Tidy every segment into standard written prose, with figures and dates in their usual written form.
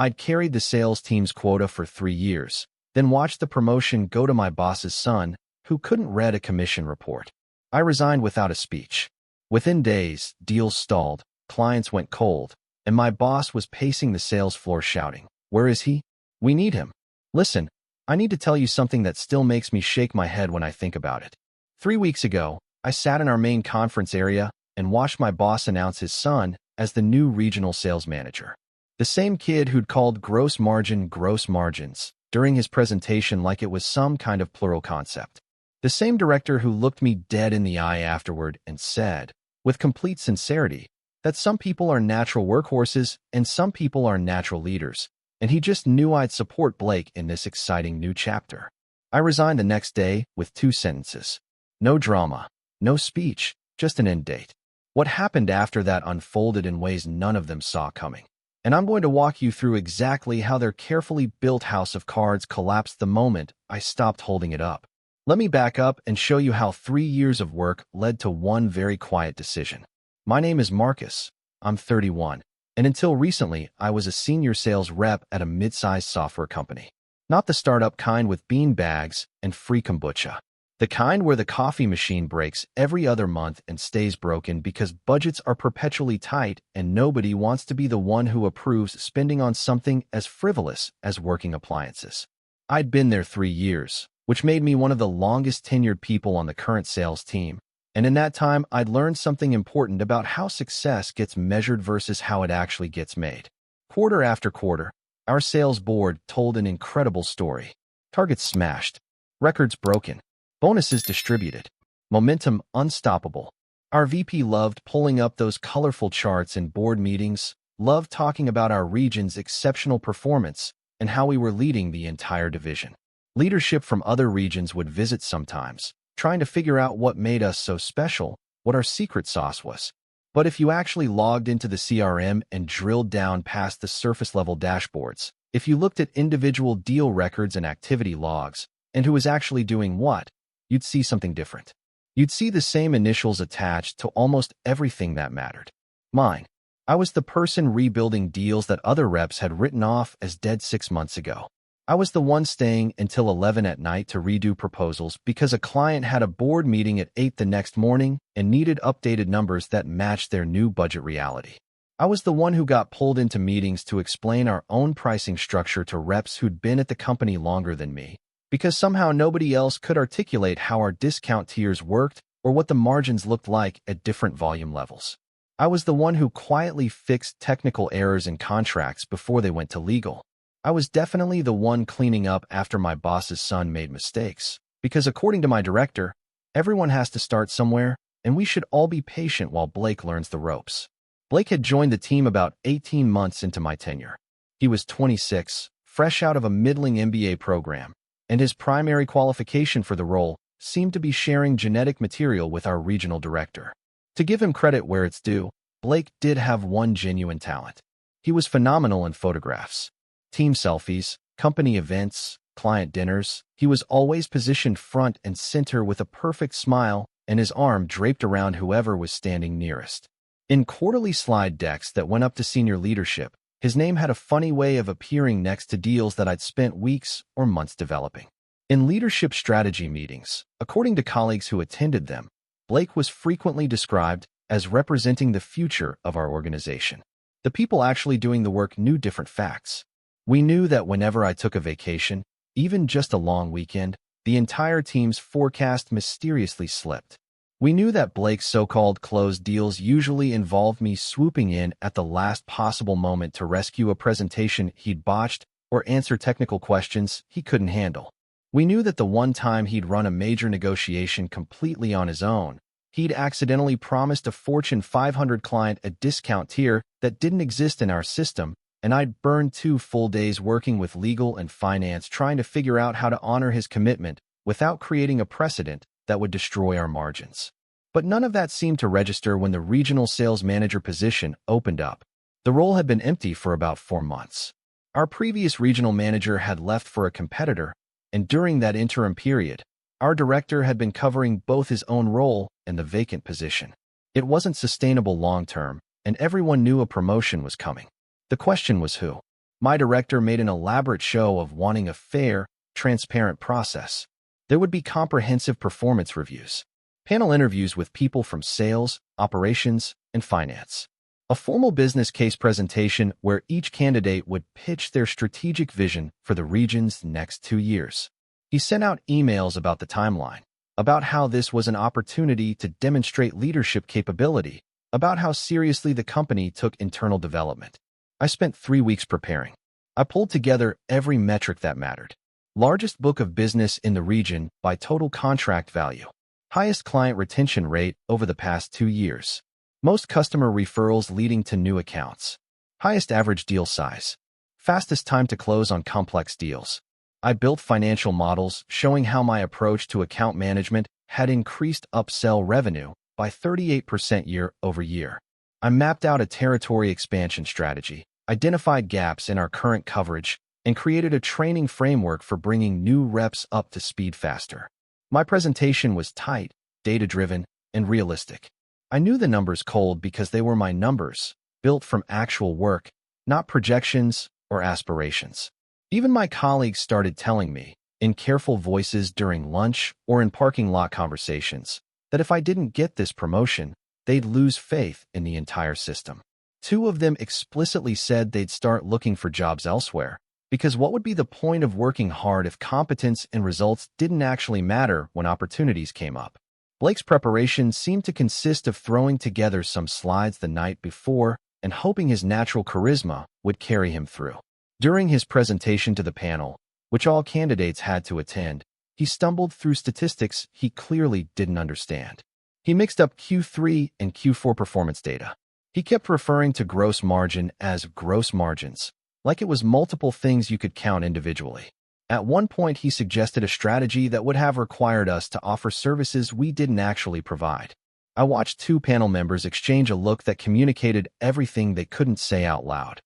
I'd carried the sales team's quota for 3 years, then watched the promotion go to my boss's son, who couldn't read a commission report. I resigned without a speech. Within days, deals stalled, clients went cold, and my boss was pacing the sales floor shouting, "Where is he? We need him." Listen, I need to tell you something that still makes me shake my head when I think about it. 3 weeks ago, I sat in our main conference area and watched my boss announce his son as the new regional sales manager. The same kid who'd called gross margins during his presentation like it was some kind of plural concept. The same director who looked me dead in the eye afterward and said, with complete sincerity, that some people are natural workhorses and some people are natural leaders, and he just knew I'd support Blake in this exciting new chapter. I resigned the next day with 2 sentences. No drama, no speech, just an end date. What happened after that unfolded in ways none of them saw coming. And I'm going to walk you through exactly how their carefully built house of cards collapsed the moment I stopped holding it up. Let me back up and show you how 3 years of work led to one very quiet decision. My name is Marcus. I'm 31. And until recently, I was a senior sales rep at a mid-sized software company. Not the startup kind with bean bags and free kombucha. The kind where the coffee machine breaks every other month and stays broken because budgets are perpetually tight and nobody wants to be the one who approves spending on something as frivolous as working appliances. I'd been there 3 years, which made me one of the longest tenured people on the current sales team. And in that time, I'd learned something important about how success gets measured versus how it actually gets made. Quarter after quarter, our sales board told an incredible story. Targets smashed, records broken, bonuses distributed, momentum unstoppable. Our VP loved pulling up those colorful charts in board meetings, loved talking about our region's exceptional performance and how we were leading the entire division. Leadership from other regions would visit sometimes, trying to figure out what made us so special, what our secret sauce was. But if you actually logged into the CRM and drilled down past the surface-level dashboards, if you looked at individual deal records and activity logs, and who was actually doing what, you'd see something different. You'd see the same initials attached to almost everything that mattered. Mine. I was the person rebuilding deals that other reps had written off as dead 6 months ago. I was the one staying until 11 at night to redo proposals because a client had a board meeting at 8 the next morning and needed updated numbers that matched their new budget reality. I was the one who got pulled into meetings to explain our own pricing structure to reps who'd been at the company longer than me, because somehow nobody else could articulate how our discount tiers worked or what the margins looked like at different volume levels. I was the one who quietly fixed technical errors in contracts before they went to legal. I was definitely the one cleaning up after my boss's son made mistakes, because according to my director, everyone has to start somewhere, and we should all be patient while Blake learns the ropes. Blake had joined the team about 18 months into my tenure. He was 26, fresh out of a middling MBA program, and his primary qualification for the role seemed to be sharing genetic material with our regional director. To give him credit where it's due, Blake did have one genuine talent. He was phenomenal in photographs. Team selfies, company events, client dinners. He was always positioned front and center with a perfect smile and his arm draped around whoever was standing nearest. In quarterly slide decks that went up to senior leadership, his name had a funny way of appearing next to deals that I'd spent weeks or months developing. In leadership strategy meetings, according to colleagues who attended them, Blake was frequently described as representing the future of our organization. The people actually doing the work knew different facts. We knew that whenever I took a vacation, even just a long weekend, the entire team's forecast mysteriously slipped. We knew that Blake's so-called closed deals usually involved me swooping in at the last possible moment to rescue a presentation he'd botched or answer technical questions he couldn't handle. We knew that the one time he'd run a major negotiation completely on his own, he'd accidentally promised a Fortune 500 client a discount tier that didn't exist in our system, and I'd burned 2 full days working with legal and finance trying to figure out how to honor his commitment without creating a precedent that would destroy our margins. But none of that seemed to register when the regional sales manager position opened up. The role had been empty for about 4 months. Our previous regional manager had left for a competitor, and during that interim period, our director had been covering both his own role and the vacant position. It wasn't sustainable long-term, and everyone knew a promotion was coming. The question was who. My director made an elaborate show of wanting a fair, transparent process. There would be comprehensive performance reviews, panel interviews with people from sales, operations, and finance, a formal business case presentation where each candidate would pitch their strategic vision for the region's next 2 years. He sent out emails about the timeline, about how this was an opportunity to demonstrate leadership capability, about how seriously the company took internal development. I spent 3 weeks preparing. I pulled together every metric that mattered. Largest book of business in the region by total contract value. Highest client retention rate over the past 2 years. Most customer referrals leading to new accounts. Highest average deal size. Fastest time to close on complex deals. I built financial models showing how my approach to account management had increased upsell revenue by 38% year over year. I mapped out a territory expansion strategy, identified gaps in our current coverage, and created a training framework for bringing new reps up to speed faster. My presentation was tight, data-driven, and realistic. I knew the numbers cold because they were my numbers, built from actual work, not projections or aspirations. Even my colleagues started telling me, in careful voices during lunch or in parking lot conversations, that if I didn't get this promotion, they'd lose faith in the entire system. 2 of them explicitly said they'd start looking for jobs elsewhere, because what would be the point of working hard if competence and results didn't actually matter when opportunities came up? Blake's preparation seemed to consist of throwing together some slides the night before and hoping his natural charisma would carry him through. During his presentation to the panel, which all candidates had to attend, he stumbled through statistics he clearly didn't understand. He mixed up Q3 and Q4 performance data. He kept referring to gross margin as gross margins, like it was multiple things you could count individually. At one point, he suggested a strategy that would have required us to offer services we didn't actually provide. I watched 2 panel members exchange a look that communicated everything they couldn't say out loud.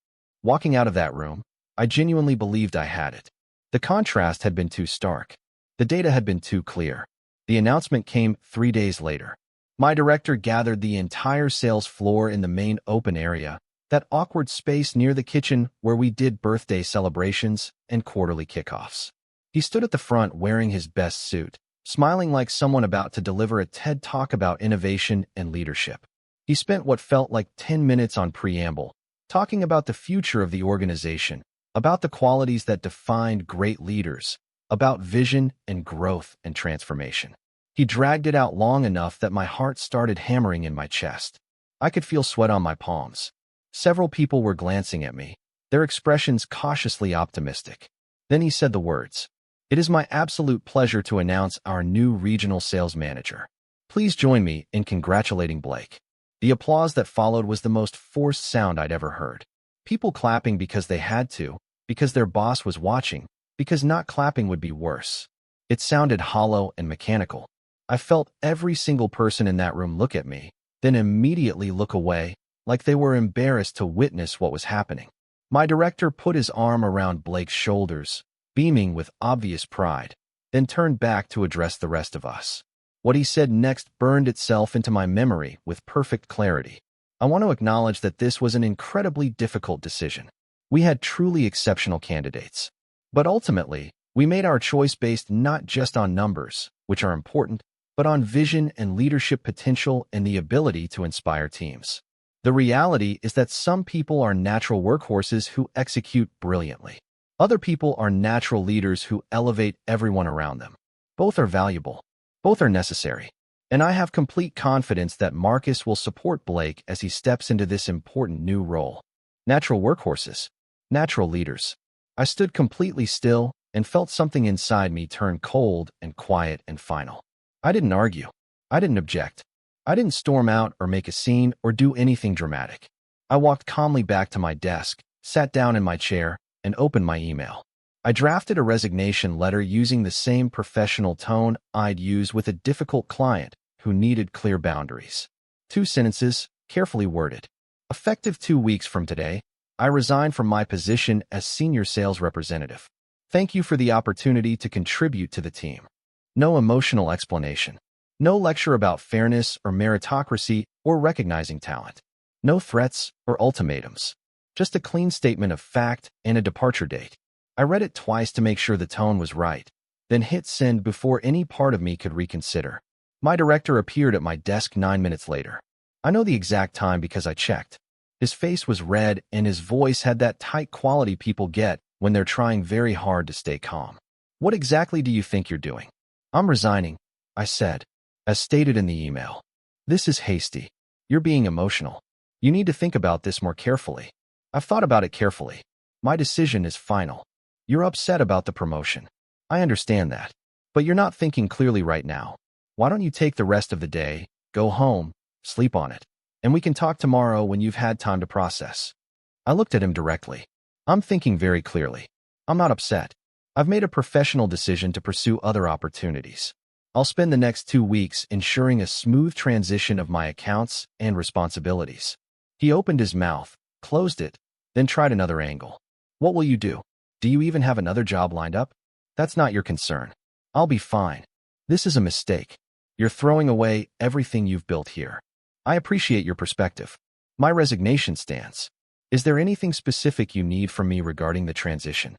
Walking out of that room, I genuinely believed I had it. The contrast had been too stark. The data had been too clear. The announcement came 3 days later. My director gathered the entire sales floor in the main open area, that awkward space near the kitchen where we did birthday celebrations and quarterly kickoffs. He stood at the front wearing his best suit, smiling like someone about to deliver a TED Talk about innovation and leadership. He spent what felt like 10 minutes on preamble, talking about the future of the organization, about the qualities that defined great leaders, about vision and growth and transformation. He dragged it out long enough that my heart started hammering in my chest. I could feel sweat on my palms. Several people were glancing at me, their expressions cautiously optimistic. Then he said the words, "It is my absolute pleasure to announce our new regional sales manager. Please join me in congratulating Blake." The applause that followed was the most forced sound I'd ever heard. People clapping because they had to, because their boss was watching, because not clapping would be worse. It sounded hollow and mechanical. I felt every single person in that room look at me, then immediately look away, like they were embarrassed to witness what was happening. My director put his arm around Blake's shoulders, beaming with obvious pride, then turned back to address the rest of us. What he said next burned itself into my memory with perfect clarity. I want to acknowledge that this was an incredibly difficult decision. We had truly exceptional candidates. But ultimately, we made our choice based not just on numbers, which are important, but on vision and leadership potential and the ability to inspire teams. The reality is that some people are natural workhorses who execute brilliantly. Other people are natural leaders who elevate everyone around them. Both are valuable. Both are necessary. And I have complete confidence that Marcus will support Blake as he steps into this important new role. Natural workhorses. Natural leaders. I stood completely still and felt something inside me turn cold and quiet and final. I didn't argue. I didn't object. I didn't storm out or make a scene or do anything dramatic. I walked calmly back to my desk, sat down in my chair, and opened my email. I drafted a resignation letter using the same professional tone I'd use with a difficult client who needed clear boundaries. 2 sentences, carefully worded. Effective 2 weeks from today, I resign from my position as senior sales representative. Thank you for the opportunity to contribute to the team. No emotional explanation. No lecture about fairness or meritocracy or recognizing talent. No threats or ultimatums. Just a clean statement of fact and a departure date. I read it twice to make sure the tone was right, then hit send before any part of me could reconsider. My director appeared at my desk 9 minutes later. I know the exact time because I checked. His face was red and his voice had that tight quality people get when they're trying very hard to stay calm. What exactly do you think you're doing? I'm resigning, I said, as stated in the email. This is hasty. You're being emotional. You need to think about this more carefully. I've thought about it carefully. My decision is final. You're upset about the promotion. I understand that. But you're not thinking clearly right now. Why don't you take the rest of the day, go home, sleep on it, and we can talk tomorrow when you've had time to process. I looked at him directly. I'm thinking very clearly. I'm not upset. I've made a professional decision to pursue other opportunities. I'll spend the next 2 weeks ensuring a smooth transition of my accounts and responsibilities. He opened his mouth, closed it, then tried another angle. What will you do? Do you even have another job lined up? That's not your concern. I'll be fine. This is a mistake. You're throwing away everything you've built here. I appreciate your perspective. My resignation stands. Is there anything specific you need from me regarding the transition?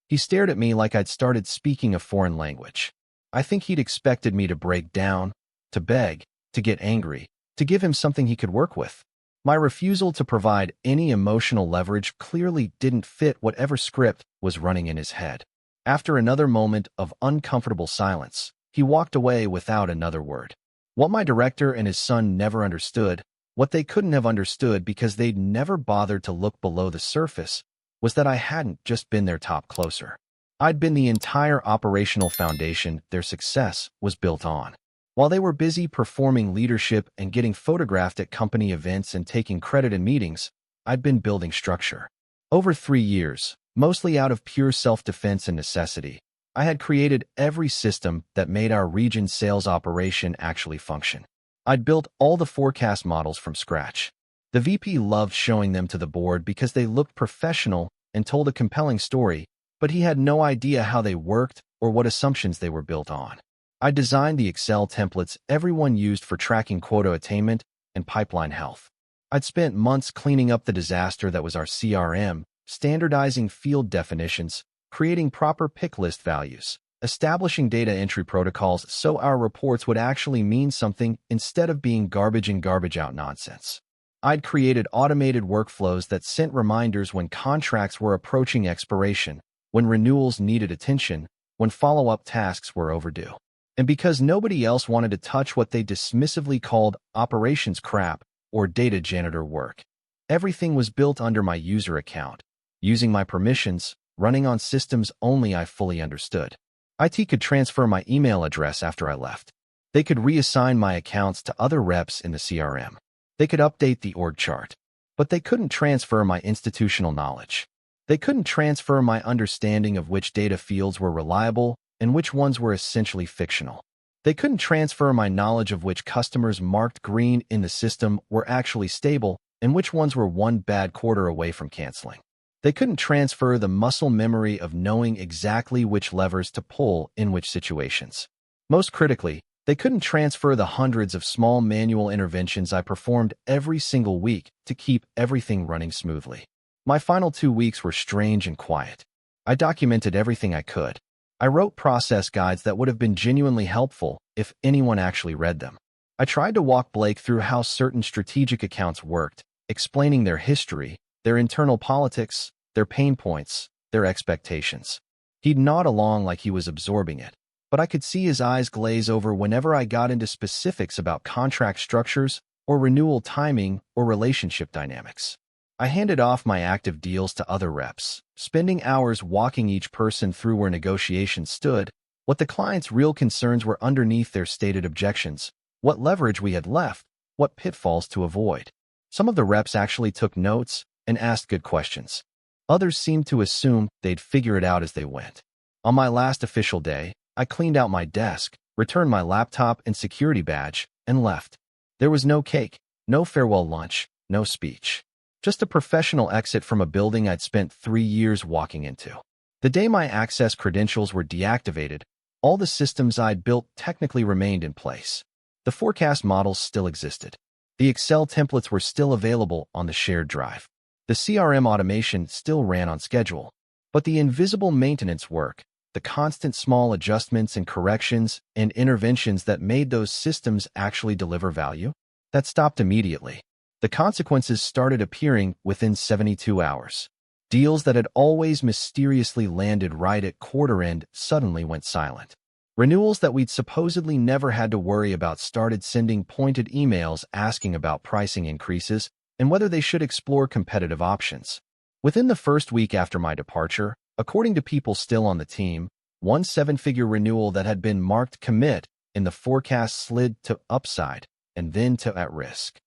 He stared at me like I'd started speaking a foreign language. I think he'd expected me to break down, to beg, to get angry, to give him something he could work with. My refusal to provide any emotional leverage clearly didn't fit whatever script was running in his head. After another moment of uncomfortable silence, he walked away without another word. What my director and his son never understood, what they couldn't have understood because they'd never bothered to look below the surface, was that I hadn't just been their top closer. I'd been the entire operational foundation their success was built on. While they were busy performing leadership and getting photographed at company events and taking credit in meetings, I'd been building structure. Over 3 years, mostly out of pure self-defense and necessity, I had created every system that made our region sales operation actually function. I'd built all the forecast models from scratch. The VP loved showing them to the board because they looked professional and told a compelling story, but he had no idea how they worked or what assumptions they were built on. I designed the Excel templates everyone used for tracking quota attainment and pipeline health. I'd spent months cleaning up the disaster that was our CRM, standardizing field definitions, creating proper pick list values, establishing data entry protocols so our reports would actually mean something instead of being garbage in garbage out nonsense. I'd created automated workflows that sent reminders when contracts were approaching expiration, when renewals needed attention, when follow-up tasks were overdue. And because nobody else wanted to touch what they dismissively called operations crap or data janitor work, everything was built under my user account, using my permissions, running on systems only I fully understood. IT could transfer my email address after I left. They could reassign my accounts to other reps in the CRM. They could update the org chart. But they couldn't transfer my institutional knowledge. They couldn't transfer my understanding of which data fields were reliable and which ones were essentially fictional. They couldn't transfer my knowledge of which customers marked green in the system were actually stable and which ones were one bad quarter away from canceling. They couldn't transfer the muscle memory of knowing exactly which levers to pull in which situations. Most critically, they couldn't transfer the hundreds of small manual interventions I performed every single week to keep everything running smoothly. My final 2 weeks were strange and quiet. I documented everything I could. I wrote process guides that would have been genuinely helpful if anyone actually read them. I tried to walk Blake through how certain strategic accounts worked, explaining their history, their internal politics, their pain points, their expectations. He'd nod along like he was absorbing it, but I could see his eyes glaze over whenever I got into specifics about contract structures or renewal timing or relationship dynamics. I handed off my active deals to other reps, spending hours walking each person through where negotiations stood, what the client's real concerns were underneath their stated objections, what leverage we had left, what pitfalls to avoid. Some of the reps actually took notes and asked good questions. Others seemed to assume they'd figure it out as they went. On my last official day, I cleaned out my desk, returned my laptop and security badge, and left. There was no cake, no farewell lunch, no speech. Just a professional exit from a building I'd spent 3 years walking into. The day my access credentials were deactivated, all the systems I'd built technically remained in place. The forecast models still existed. The Excel templates were still available on the shared drive. The CRM automation still ran on schedule, but the invisible maintenance work, the constant small adjustments and corrections and interventions that made those systems actually deliver value, that stopped immediately. The consequences started appearing within 72 hours. Deals that had always mysteriously landed right at quarter end suddenly went silent. Renewals that we'd supposedly never had to worry about started sending pointed emails asking about pricing increases and whether they should explore competitive options. Within the first week after my departure, according to people still on the team, one seven-figure renewal that had been marked commit in the forecast slid to upside and then to at risk.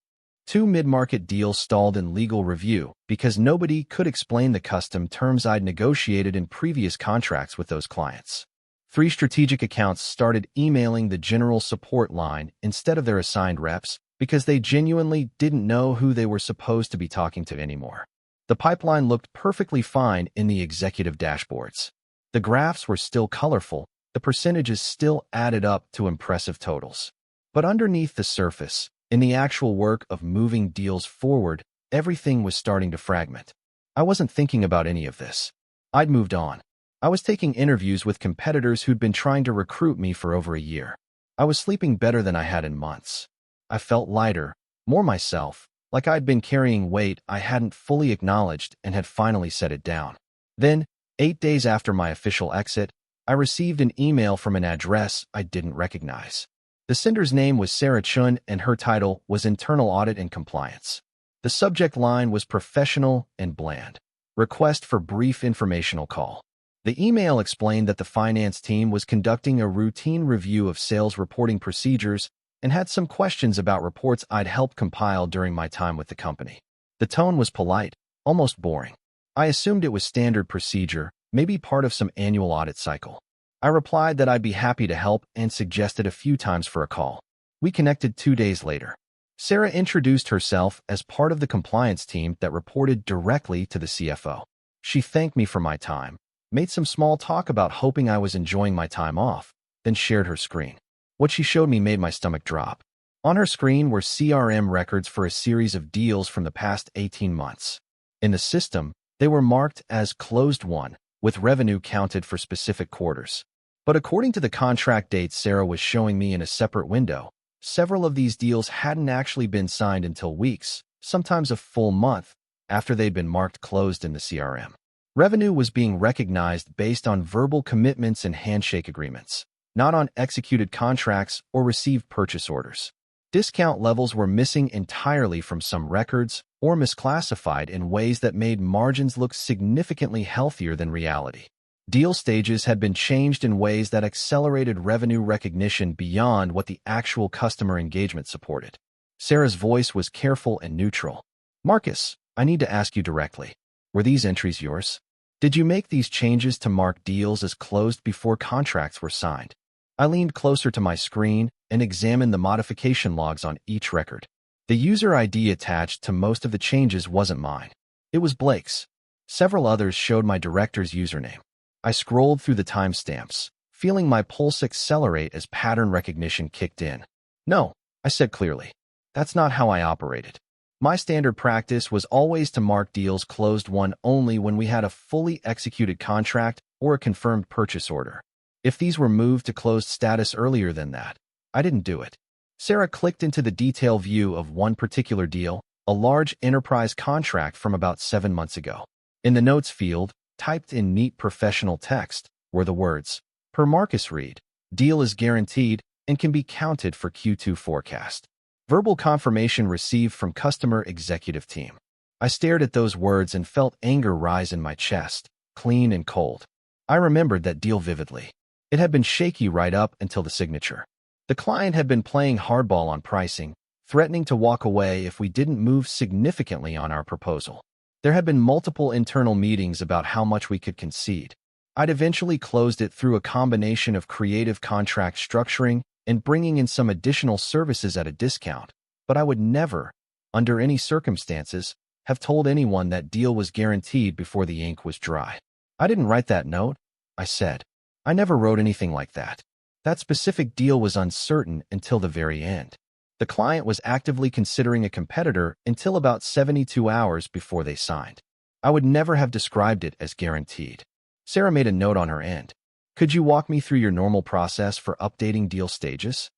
Two mid-market deals stalled in legal review because nobody could explain the custom terms I'd negotiated in previous contracts with those clients. Three strategic accounts started emailing the general support line instead of their assigned reps because they genuinely didn't know who they were supposed to be talking to anymore. The pipeline looked perfectly fine in the executive dashboards. The graphs were still colorful, the percentages still added up to impressive totals. But underneath the surface, in the actual work of moving deals forward, everything was starting to fragment. I wasn't thinking about any of this. I'd moved on. I was taking interviews with competitors who'd been trying to recruit me for over a year. I was sleeping better than I had in months. I felt lighter, more myself, like I'd been carrying weight I hadn't fully acknowledged and had finally set it down. Then, 8 days after my official exit, I received an email from an address I didn't recognize. The sender's name was Sarah Chun and her title was Internal Audit and Compliance. The subject line was professional and bland. Request for brief informational call. The email explained that the finance team was conducting a routine review of sales reporting procedures and had some questions about reports I'd helped compile during my time with the company. The tone was polite, almost boring. I assumed it was standard procedure, maybe part of some annual audit cycle. I replied that I'd be happy to help and suggested a few times for a call. We connected 2 days later. Sarah introduced herself as part of the compliance team that reported directly to the CFO. She thanked me for my time, made some small talk about hoping I was enjoying my time off, then shared her screen. What she showed me made my stomach drop. On her screen were CRM records for a series of deals from the past 18 months. In the system, they were marked as closed won, with revenue counted for specific quarters. But according to the contract dates Sarah was showing me in a separate window, several of these deals hadn't actually been signed until weeks, sometimes a full month, after they'd been marked closed in the CRM. Revenue was being recognized based on verbal commitments and handshake agreements, not on executed contracts or received purchase orders. Discount levels were missing entirely from some records or misclassified in ways that made margins look significantly healthier than reality. Deal stages had been changed in ways that accelerated revenue recognition beyond what the actual customer engagement supported. Sarah's voice was careful and neutral. "Marcus, I need to ask you directly. Were these entries yours? Did you make these changes to mark deals as closed before contracts were signed?" I leaned closer to my screen and examined the modification logs on each record. The user ID attached to most of the changes wasn't mine. It was Blake's. Several others showed my director's username. I scrolled through the timestamps, feeling my pulse accelerate as pattern recognition kicked in. "No," I said clearly. "That's not how I operated. My standard practice was always to mark deals closed won only when we had a fully executed contract or a confirmed purchase order. If these were moved to closed status earlier than that, I didn't do it." Sarah clicked into the detail view of one particular deal, a large enterprise contract from about 7 months ago. In the notes field, typed in neat professional text, were the words, "Per Marcus Reed, deal is guaranteed and can be counted for Q2 forecast. Verbal confirmation received from customer executive team." I stared at those words and felt anger rise in my chest, clean and cold. I remembered that deal vividly. It had been shaky right up until the signature. The client had been playing hardball on pricing, threatening to walk away if we didn't move significantly on our proposal. There had been multiple internal meetings about how much we could concede. I'd eventually closed it through a combination of creative contract structuring and bringing in some additional services at a discount, but I would never, under any circumstances, have told anyone that deal was guaranteed before the ink was dry. "I didn't write that note," I said. "I never wrote anything like that. That specific deal was uncertain until the very end." The client was actively considering a competitor until about 72 hours before they signed. I would never have described it as guaranteed. Sarah made a note on her end. Could you walk me through your normal process for updating deal stages?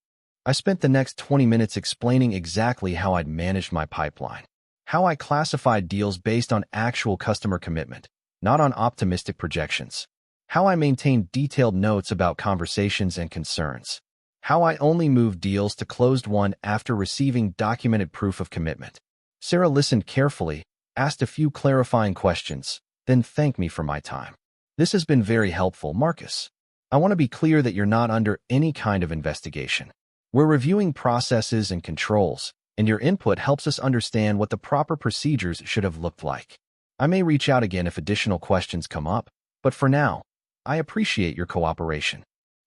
I spent the next 20 minutes explaining exactly how I'd managed my pipeline, how I classified deals based on actual customer commitment, not on optimistic projections, how I maintained detailed notes about conversations and concerns, how I only moved deals to closed one after receiving documented proof of commitment. Sarah listened carefully, asked a few clarifying questions, then thanked me for my time. This has been very helpful, Marcus. I want to be clear that you're not under any kind of investigation. We're reviewing processes and controls, and your input helps us understand what the proper procedures should have looked like. I may reach out again if additional questions come up, but for now, I appreciate your cooperation.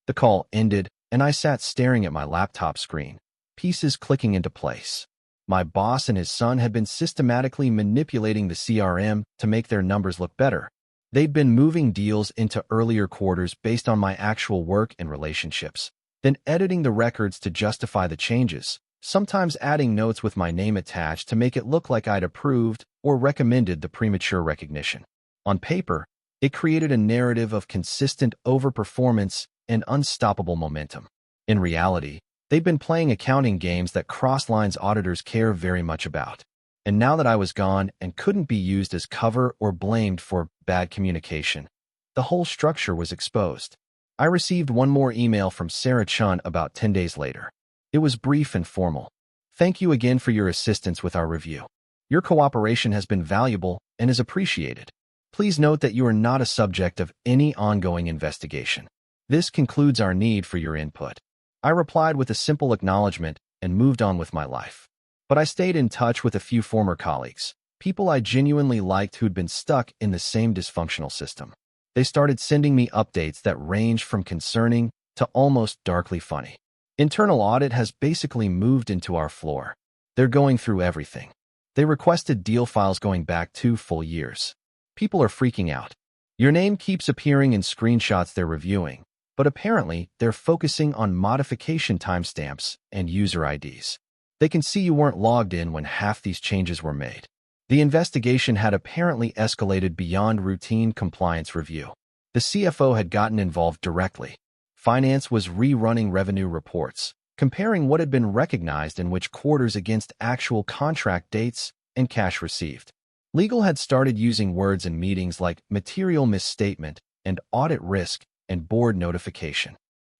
The call ended, and I sat staring at my laptop screen, pieces clicking into place. My boss and his son had been systematically manipulating the CRM to make their numbers look better. They'd been moving deals into earlier quarters based on my actual work and relationships, then editing the records to justify the changes, sometimes adding notes with my name attached to make it look like I'd approved or recommended the premature recognition. On paper, it created a narrative of consistent overperformance and unstoppable momentum. In reality, they'd been playing accounting games that cross-lines auditors care very much about. And now that I was gone and couldn't be used as cover or blamed for bad communication, the whole structure was exposed. I received one more email from Sarah Chun about 10 days later. It was brief and formal. Thank you again for your assistance with our review. Your cooperation has been valuable and is appreciated. Please note that you are not a subject of any ongoing investigation. This concludes our need for your input. I replied with a simple acknowledgement and moved on with my life. But I stayed in touch with a few former colleagues, people I genuinely liked who'd been stuck in the same dysfunctional system. They started sending me updates that ranged from concerning to almost darkly funny. Internal audit has basically moved into our floor. They're going through everything. They requested deal files going back 2 full years. People are freaking out. Your name keeps appearing in screenshots they're reviewing, but apparently they're focusing on modification timestamps and user IDs. They can see you weren't logged in when half these changes were made. The investigation had apparently escalated beyond routine compliance review. The CFO had gotten involved directly. Finance was rerunning revenue reports, comparing what had been recognized in which quarters against actual contract dates and cash received. Legal had started using words in meetings like material misstatement and audit risk and board notification.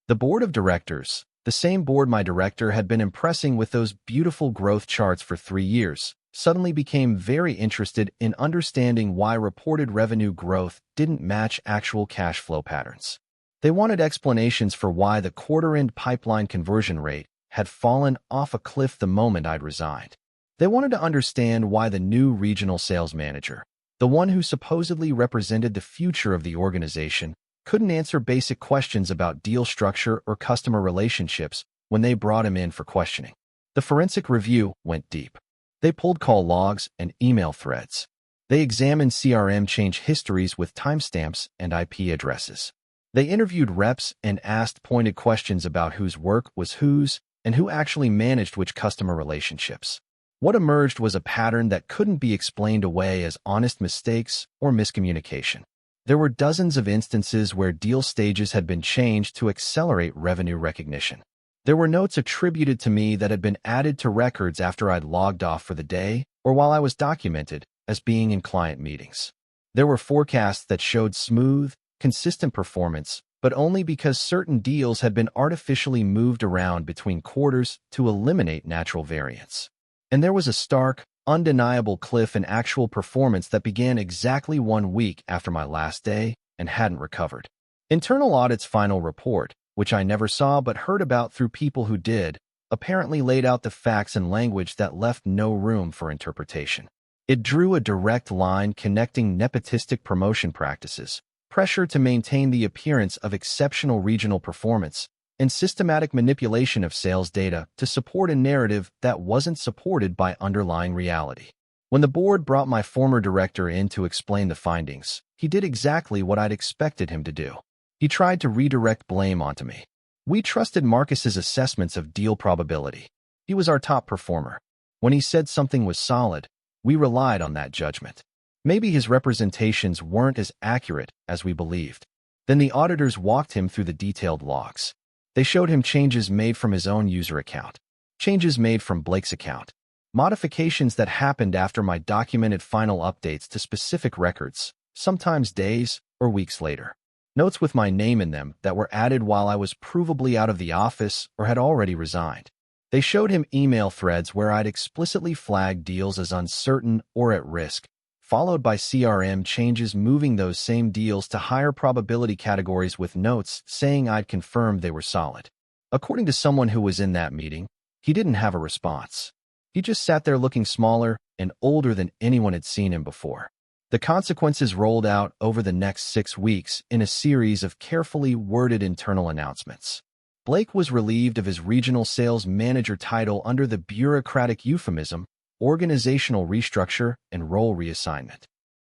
The board of directors, the same board my director had been impressing with those beautiful growth charts for 3 years, suddenly became very interested in understanding why reported revenue growth didn't match actual cash flow patterns. They wanted explanations for why the quarter-end pipeline conversion rate had fallen off a cliff the moment I'd resigned. They wanted to understand why the new regional sales manager, the one who supposedly represented the future of the organization, couldn't answer basic questions about deal structure or customer relationships when they brought him in for questioning. The forensic review went deep. They pulled call logs and email threads. They examined CRM change histories with timestamps and IP addresses. They interviewed reps and asked pointed questions about whose work was whose and who actually managed which customer relationships. What emerged was a pattern that couldn't be explained away as honest mistakes or miscommunication. There were dozens of instances where deal stages had been changed to accelerate revenue recognition. There were notes attributed to me that had been added to records after I'd logged off for the day or while I was documented as being in client meetings. There were forecasts that showed smooth, consistent performance, but only because certain deals had been artificially moved around between quarters to eliminate natural variance. And there was a stark, undeniable cliff in actual performance that began exactly 1 week after my last day and hadn't recovered. Internal Audit's final report, which I never saw but heard about through people who did, apparently laid out the facts in language that left no room for interpretation. It drew a direct line connecting nepotistic promotion practices, pressure to maintain the appearance of exceptional regional performance, and systematic manipulation of sales data to support a narrative that wasn't supported by underlying reality. When the board brought my former director in to explain the findings, he did exactly what I'd expected him to do. He tried to redirect blame onto me. We trusted Marcus's assessments of deal probability. He was our top performer. When he said something was solid, we relied on that judgment. Maybe his representations weren't as accurate as we believed. Then the auditors walked him through the detailed logs. They showed him changes made from his own user account, changes made from Blake's account, modifications that happened after my documented final updates to specific records, sometimes days or weeks later. Notes with my name in them that were added while I was provably out of the office or had already resigned. They showed him email threads where I'd explicitly flagged deals as uncertain or at risk, followed by CRM changes moving those same deals to higher probability categories with notes saying I'd confirmed they were solid. According to someone who was in that meeting, he didn't have a response. He just sat there looking smaller and older than anyone had seen him before. The consequences rolled out over the next 6 weeks in a series of carefully worded internal announcements. Blake was relieved of his regional sales manager title under the bureaucratic euphemism, organizational restructure and role reassignment.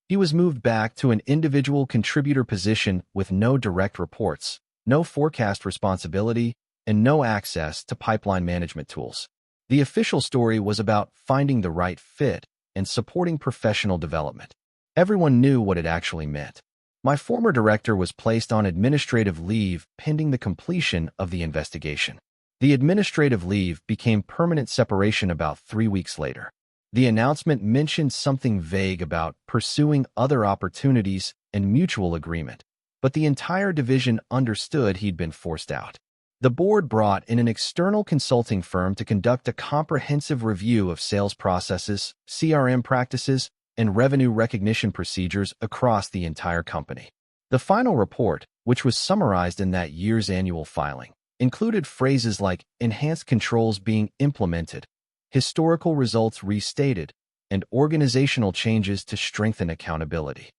He was moved back to an individual contributor position with no direct reports, no forecast responsibility, and no access to pipeline management tools. The official story was about finding the right fit and supporting professional development. Everyone knew what it actually meant. My former director was placed on administrative leave pending the completion of the investigation. The administrative leave became permanent separation about 3 weeks later. The announcement mentioned something vague about pursuing other opportunities and mutual agreement, but the entire division understood he'd been forced out. The board brought in an external consulting firm to conduct a comprehensive review of sales processes, CRM practices, and revenue recognition procedures across the entire company. The final report, which was summarized in that year's annual filing, included phrases like enhanced controls being implemented, historical results restated, and organizational changes to strengthen accountability.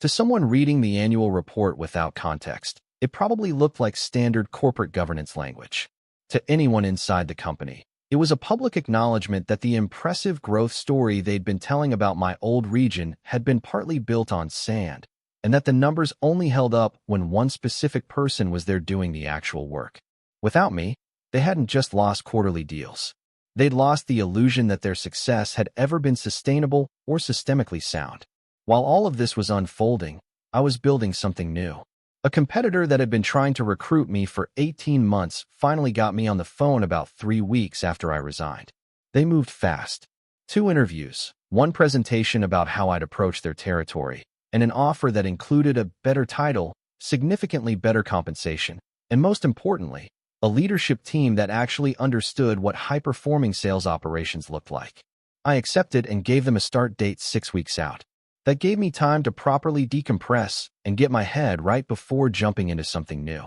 To someone reading the annual report without context, it probably looked like standard corporate governance language. To anyone inside the company, it was a public acknowledgement that the impressive growth story they'd been telling about my old region had been partly built on sand, and that the numbers only held up when one specific person was there doing the actual work. Without me, they hadn't just lost quarterly deals. They'd lost the illusion that their success had ever been sustainable or systemically sound. While all of this was unfolding, I was building something new. A competitor that had been trying to recruit me for 18 months finally got me on the phone about 3 weeks after I resigned. They moved fast. 2 interviews, 1 presentation about how I'd approach their territory, and an offer that included a better title, significantly better compensation, and most importantly, a leadership team that actually understood what high-performing sales operations looked like. I accepted and gave them a start date 6 weeks out. That gave me time to properly decompress and get my head right before jumping into something new.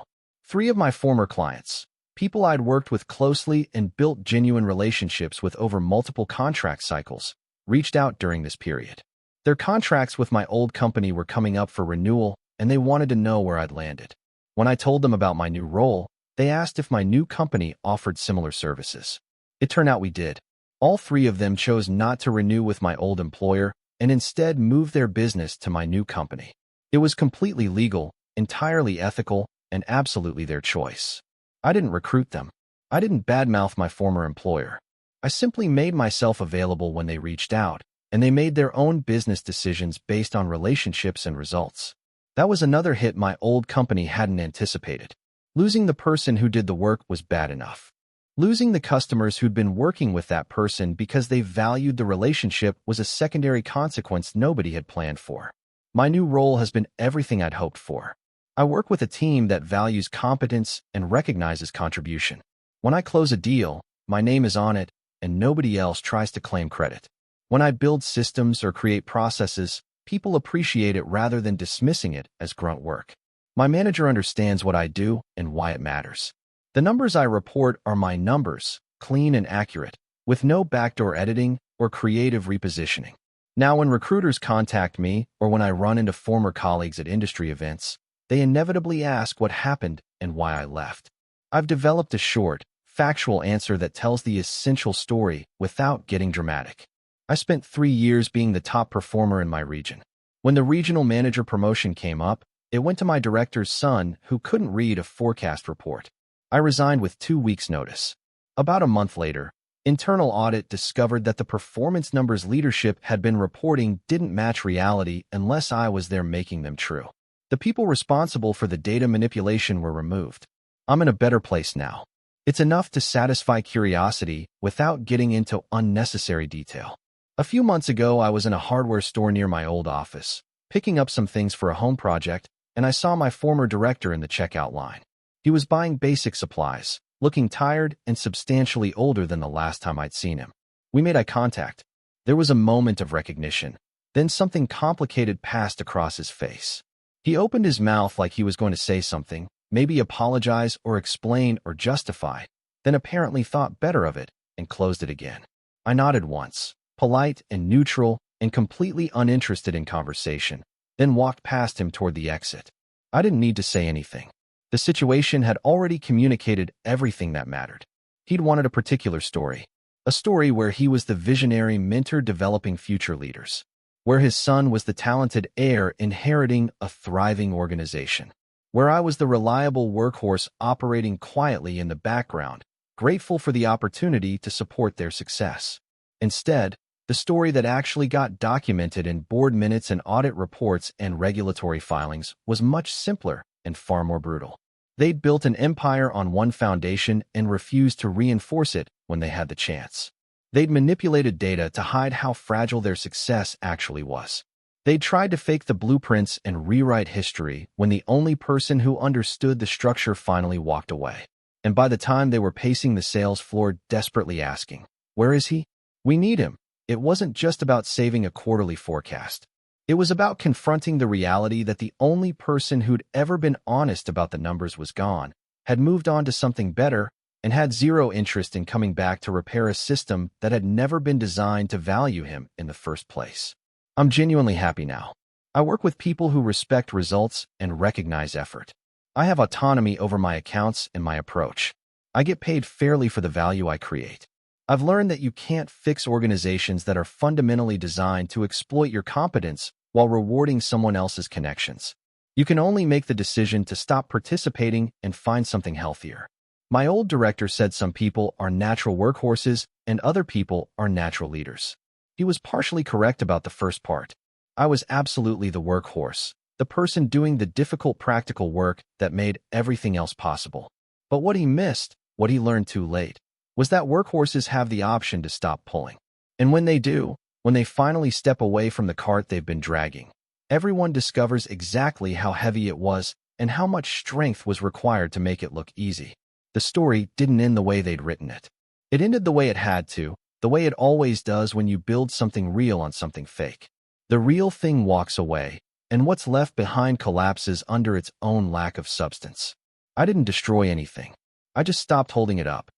3 of my former clients, people I'd worked with closely and built genuine relationships with over multiple contract cycles, reached out during this period. Their contracts with my old company were coming up for renewal, and they wanted to know where I'd landed. When I told them about my new role, they asked if my new company offered similar services. It turned out we did. All 3 of them chose not to renew with my old employer and instead moved their business to my new company. It was completely legal, entirely ethical, and absolutely their choice. I didn't recruit them. I didn't badmouth my former employer. I simply made myself available when they reached out, and they made their own business decisions based on relationships and results. That was another hit my old company hadn't anticipated. Losing the person who did the work was bad enough. Losing the customers who'd been working with that person because they valued the relationship was a secondary consequence nobody had planned for. My new role has been everything I'd hoped for. I work with a team that values competence and recognizes contribution. When I close a deal, my name is on it, and nobody else tries to claim credit. When I build systems or create processes, people appreciate it rather than dismissing it as grunt work. My manager understands what I do and why it matters. The numbers I report are my numbers, clean and accurate, with no backdoor editing or creative repositioning. Now, when recruiters contact me or when I run into former colleagues at industry events, they inevitably ask what happened and why I left. I've developed a short, factual answer that tells the essential story without getting dramatic. I spent 3 years being the top performer in my region. When the regional manager promotion came up, it went to my director's son who couldn't read a forecast report. I resigned with 2 weeks' notice. About a month later, Internal audit discovered that the performance numbers leadership had been reporting didn't match reality unless I was there making them true. The people responsible for the data manipulation were removed. I'm in a better place now. It's enough to satisfy curiosity without getting into unnecessary detail. A few months ago, I was in a hardware store near my old office, picking up some things for a home project, and I saw my former director in the checkout line. He was buying basic supplies, looking tired and substantially older than the last time I'd seen him. We made eye contact. There was a moment of recognition. Then something complicated passed across his face. He opened his mouth like he was going to say something, maybe apologize or explain or justify, then apparently thought better of it and closed it again. I nodded once, polite and neutral and completely uninterested in conversation, then walked past him toward the exit. I didn't need to say anything. The situation had already communicated everything that mattered. He'd wanted a particular story, a story where he was the visionary mentor developing future leaders, where his son was the talented heir inheriting a thriving organization, where I was the reliable workhorse operating quietly in the background, grateful for the opportunity to support their success. Instead, the story that actually got documented in board minutes and audit reports and regulatory filings was much simpler and far more brutal. They'd built an empire on one foundation and refused to reinforce it when they had the chance. They'd manipulated data to hide how fragile their success actually was. They'd tried to fake the blueprints and rewrite history when the only person who understood the structure finally walked away. And by the time they were pacing the sales floor desperately asking, "Where is he? We need him," it wasn't just about saving a quarterly forecast. It was about confronting the reality that the only person who'd ever been honest about the numbers was gone, had moved on to something better, and had zero interest in coming back to repair a system that had never been designed to value him in the first place. I'm genuinely happy now. I work with people who respect results and recognize effort. I have autonomy over my accounts and my approach. I get paid fairly for the value I create. I've learned that you can't fix organizations that are fundamentally designed to exploit your competence while rewarding someone else's connections. You can only make the decision to stop participating and find something healthier. My old director said some people are natural workhorses and other people are natural leaders. He was partially correct about the first part. I was absolutely the workhorse, the person doing the difficult practical work that made everything else possible. But what he missed, what he learned too late, was that workhorses have the option to stop pulling. And when they do, when they finally step away from the cart they've been dragging, everyone discovers exactly how heavy it was and how much strength was required to make it look easy. The story didn't end the way they'd written it. It ended the way it had to, the way it always does when you build something real on something fake. The real thing walks away, and what's left behind collapses under its own lack of substance. I didn't destroy anything. I just stopped holding it up.